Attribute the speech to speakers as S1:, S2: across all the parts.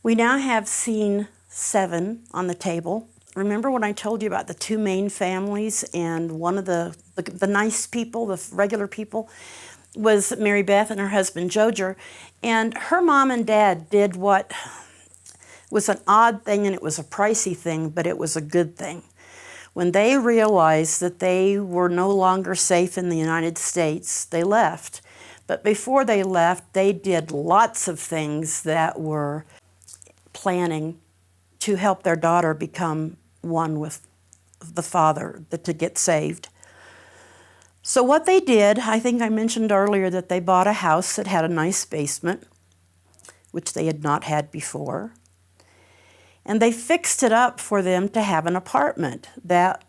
S1: We now have scene 7 on the table. Remember when I told you about the 2 main families, and one of the nice people, the regular people, was Mary Beth and her husband Jojer, and her mom and dad did what was an odd thing, and it was a pricey thing, but it was a good thing. When they realized that they were no longer safe in the United States, they left. But before they left, they did lots of things that were planning to help their daughter become one with the Father, to get saved. So what they did, I think I mentioned earlier that they bought a house that had a nice basement, which they had not had before. And they fixed it up for them to have an apartment that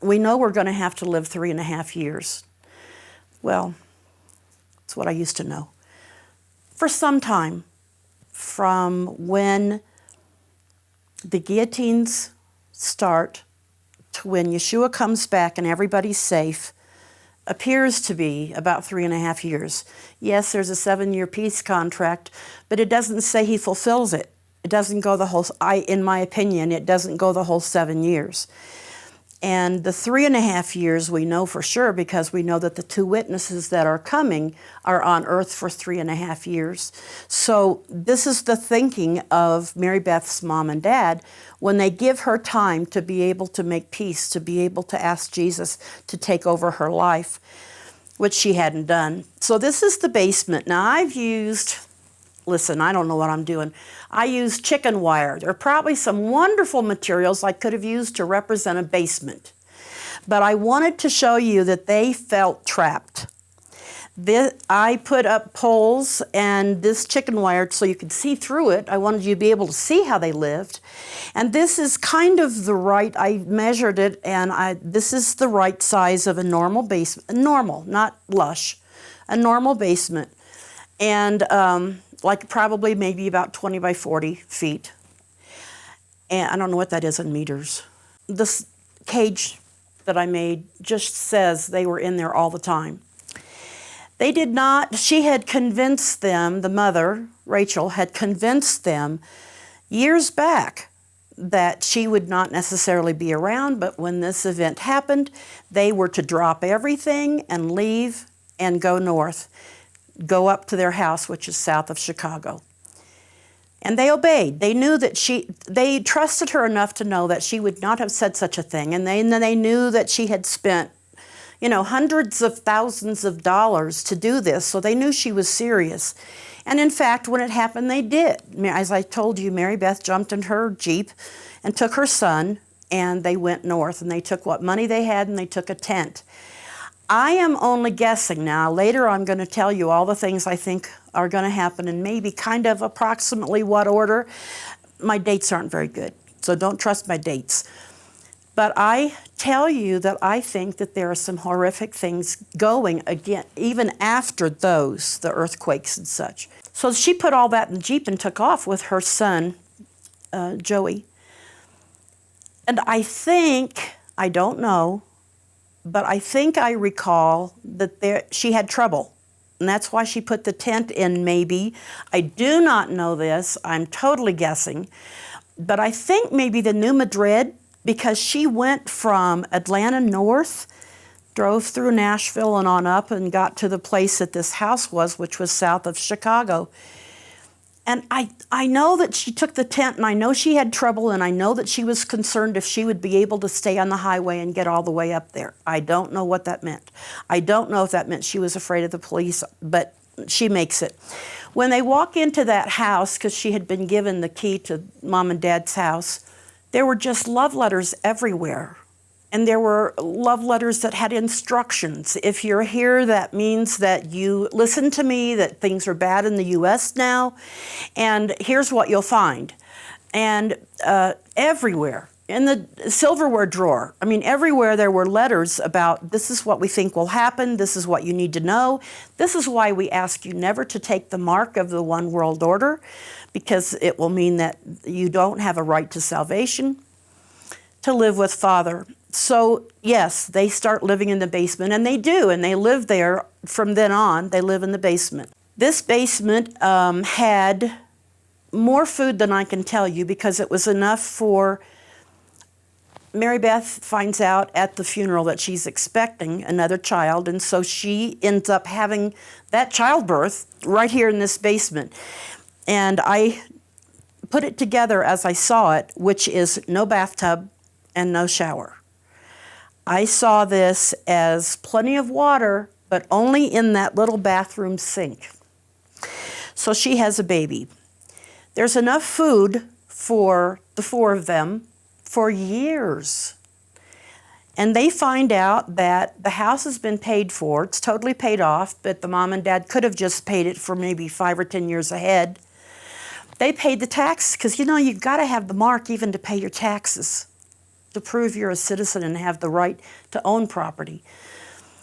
S1: we know we're going to have to live 3.5 years. Well, that's what I used to know. For some time, from when the guillotines start to when Yeshua comes back and everybody's safe, appears to be about 3.5 years. Yes, there's a 7-year peace contract, but it doesn't say he fulfills it. It doesn't go the whole, in my opinion, it doesn't go the whole 7 years. And the 3.5 years we know for sure, because we know that the 2 witnesses that are coming are on earth for 3.5 years. So this is the thinking of Mary Beth's mom and dad when they give her time to be able to make peace, to be able to ask Jesus to take over her life, which she hadn't done. So this is the basement. Now I've used, listen, I don't know what I'm doing. I used chicken wire. There are probably some wonderful materials I could have used to represent a basement. But I wanted to show you that they felt trapped. I put up poles and this chicken wire so you could see through it. I wanted you to be able to see how they lived. And this is kind of the right, I measured it, and this is the right size of a normal basement. Normal, not lush. A normal basement. And like probably maybe about 20 by 40 feet. And I don't know what that is in meters. This cage that I made just says they were in there all the time. They did not, she had convinced them, the mother, Rachel, had convinced them years back that she would not necessarily be around, but when this event happened, they were to drop everything and leave and go north. Go up to their house, which is south of Chicago. And they obeyed. They knew that they trusted her enough to know that she would not have said such a thing. And they knew that she had spent, hundreds of thousands of dollars to do this. So they knew she was serious. And in fact, when it happened, they did. As I told you, Mary Beth jumped in her Jeep and took her son, and they went north. And they took what money they had, and they took a tent. I am only guessing now. Later I'm going to tell you all the things I think are going to happen and maybe kind of approximately what order. My dates aren't very good, so don't trust my dates. But I tell you that I think that there are some horrific things going again, even after those, the earthquakes and such. So she put all that in the Jeep and took off with her son, Joey. And I think, I don't know, but I think I recall that she had trouble, and that's why she put the tent in, maybe. I do not know this. I'm totally guessing. But I think maybe the New Madrid, because she went from Atlanta north, drove through Nashville and on up and got to the place that this house was, which was south of Chicago. And I know that she took the tent, and I know she had trouble, and I know that she was concerned if she would be able to stay on the highway and get all the way up there. I don't know what that meant. I don't know if that meant she was afraid of the police, but she makes it. When they walk into that house, because she had been given the key to Mom and Dad's house, there were just love letters everywhere. And there were love letters that had instructions. If you're here, that means that you listen to me, that things are bad in the U.S. now, and here's what you'll find. And everywhere, in the silverware drawer, everywhere there were letters about this is what we think will happen, this is what you need to know, this is why we ask you never to take the mark of the one world order, because it will mean that you don't have a right to salvation, to live with Father. So yes, they start living in the basement, and they do, and they live there from then on. They live in the basement. This basement had more food than I can tell you, because it was enough for Mary Beth finds out at the funeral that she's expecting another child, and so she ends up having that childbirth right here in this basement. And I put it together as I saw it, which is no bathtub and no shower. I saw this as plenty of water, but only in that little bathroom sink. So she has a baby. There's enough food for the four of them for years. And they find out that the house has been paid for. It's totally paid off, but the mom and dad could have just paid it for maybe 5 or 10 years ahead. They paid the tax, because you've got to have the mark even to pay your taxes, to prove you're a citizen and have the right to own property.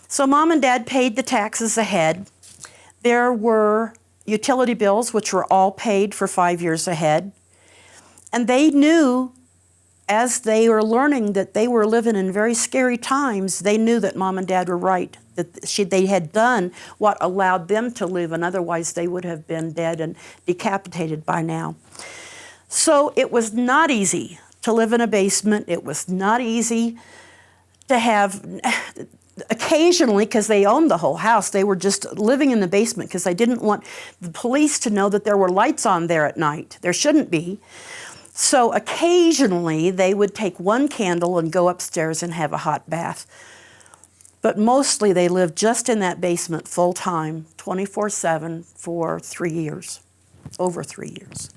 S1: So mom and dad paid the taxes ahead. There were utility bills, which were all paid for 5 years ahead. And they knew, as they were learning that they were living in very scary times, they knew that mom and dad were right, that they had done what allowed them to live, and otherwise they would have been dead and decapitated by now. So it was not easy to live in a basement. It was not easy to have, occasionally, because they owned the whole house, they were just living in the basement because they didn't want the police to know that there were lights on there at night. There shouldn't be. So occasionally they would take one candle and go upstairs and have a hot bath. But mostly they lived just in that basement full time, 24/7 for 3 years, over 3 years.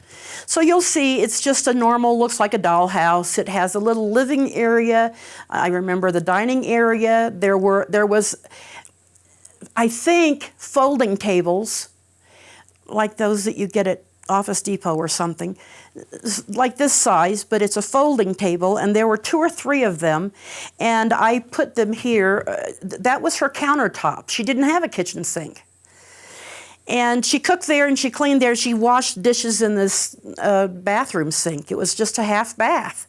S1: So you'll see it's just a normal, looks like a dollhouse. It has a little living area. I remember the dining area. There was, I think, folding tables like those that you get at Office Depot or something, like this size, but it's a folding table, and there were 2 or 3 of them, and I put them here. That was her countertop. She didn't have a kitchen sink. And she cooked there and she cleaned there. She washed dishes in this bathroom sink. It was just a half bath.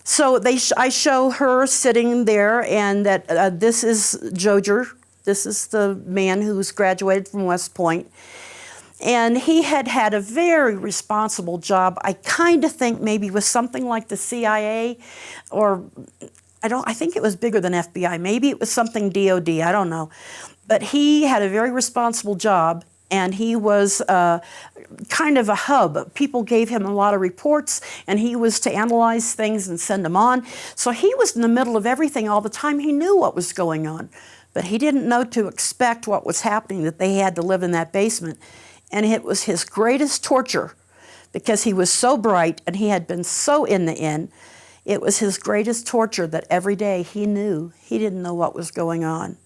S1: So I show her sitting there, and that this is Jojer. This is the man who's graduated from West Point. And he had had a very responsible job. I kind of think maybe with something like the CIA, or I think it was bigger than FBI. Maybe it was something DOD, I don't know. But he had a very responsible job, and he was kind of a hub. People gave him a lot of reports, and he was to analyze things and send them on. So he was in the middle of everything all the time. He knew what was going on, but he didn't know to expect what was happening, that they had to live in that basement. And it was his greatest torture, because he was so bright and he had been so in the in. It was his greatest torture that every day he didn't know what was going on.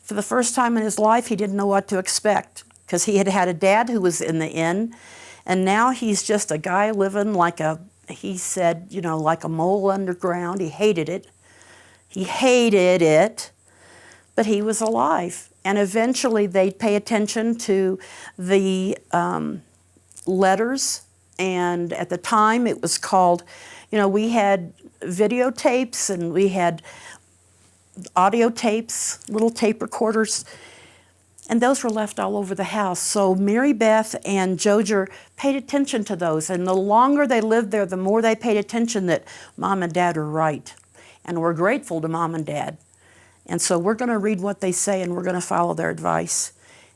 S1: For the first time in his life, he didn't know what to expect, because he had had a dad who was in the inn, and now he's just a guy living like he said, like a mole underground. He hated it. He hated it, but he was alive. And eventually they'd pay attention to the letters, and at the time it was called, we had videotapes and we had audio tapes, little tape recorders, and those were left all over the house. So Mary Beth and Jojer paid attention to those, and the longer they lived there, the more they paid attention that Mom and Dad were right, and we're grateful to Mom and Dad. And so we're going to read what they say, and we're going to follow their advice.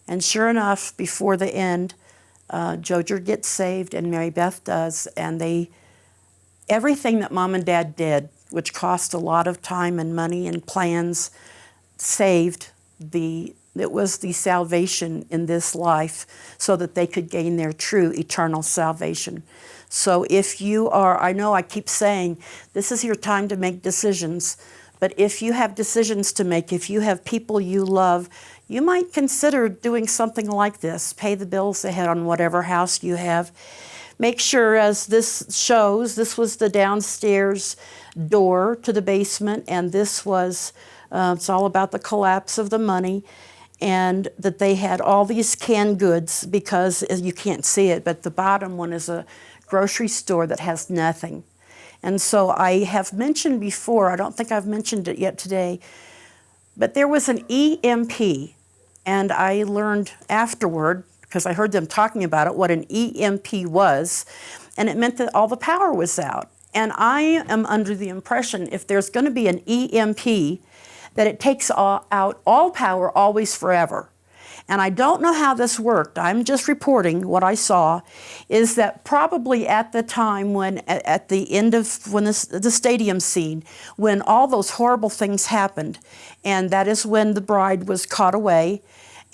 S1: And sure enough, before the end, Jojer gets saved, and Mary Beth does, and everything that Mom and Dad did, which cost a lot of time and money and plans, it was the salvation in this life, so that they could gain their true eternal salvation. So if you are, I know I keep saying, this is your time to make decisions, but if you have decisions to make, if you have people you love, you might consider doing something like this. Pay the bills ahead on whatever house you have. Make sure, as this shows, this was the downstairs door to the basement, and this was, it's all about the collapse of the money, and that they had all these canned goods, because you can't see it, but the bottom one is a grocery store that has nothing. And so I have mentioned before, I don't think I've mentioned it yet today, but there was an EMP, and I learned afterward, because I heard them talking about it, what an EMP was, and it meant that all the power was out. And I am under the impression if there's going to be an EMP, that it takes out all power always forever. And I don't know how this worked. I'm just reporting what I saw, is that probably at the time when, at the end of when the stadium scene, when all those horrible things happened, and that is when the bride was caught away,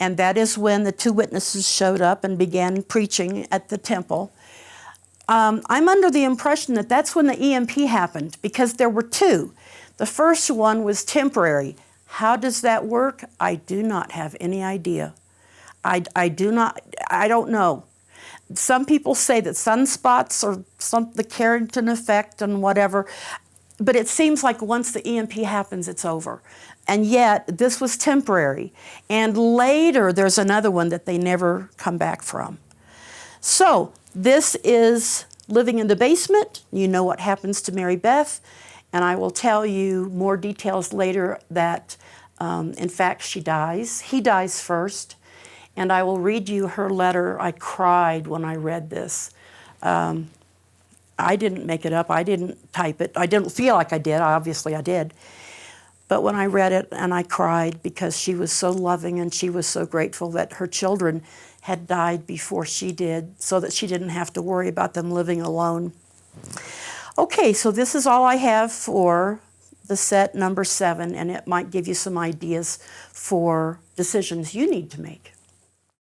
S1: and that is when the two witnesses showed up and began preaching at the temple. I'm under the impression that that's when the EMP happened, because there were two. The first one was temporary. How does that work? I do not have any idea. I don't know. Some people say that sunspots or the Carrington effect and whatever, but it seems like once the EMP happens, it's over. And yet, this was temporary. And later, there's another one that they never come back from. So, this is Living in the Basement. You know what happens to Mary Beth. And I will tell you more details later that, in fact, she dies. He dies first. And I will read you her letter. I cried when I read this. I didn't make it up. I didn't type it. I didn't feel like I did. Obviously, I did. But when I read it, and I cried because she was so loving and she was so grateful that her children had died before she did, so that she didn't have to worry about them living alone. Okay, so this is all I have for the set number 7, and it might give you some ideas for decisions you need to make.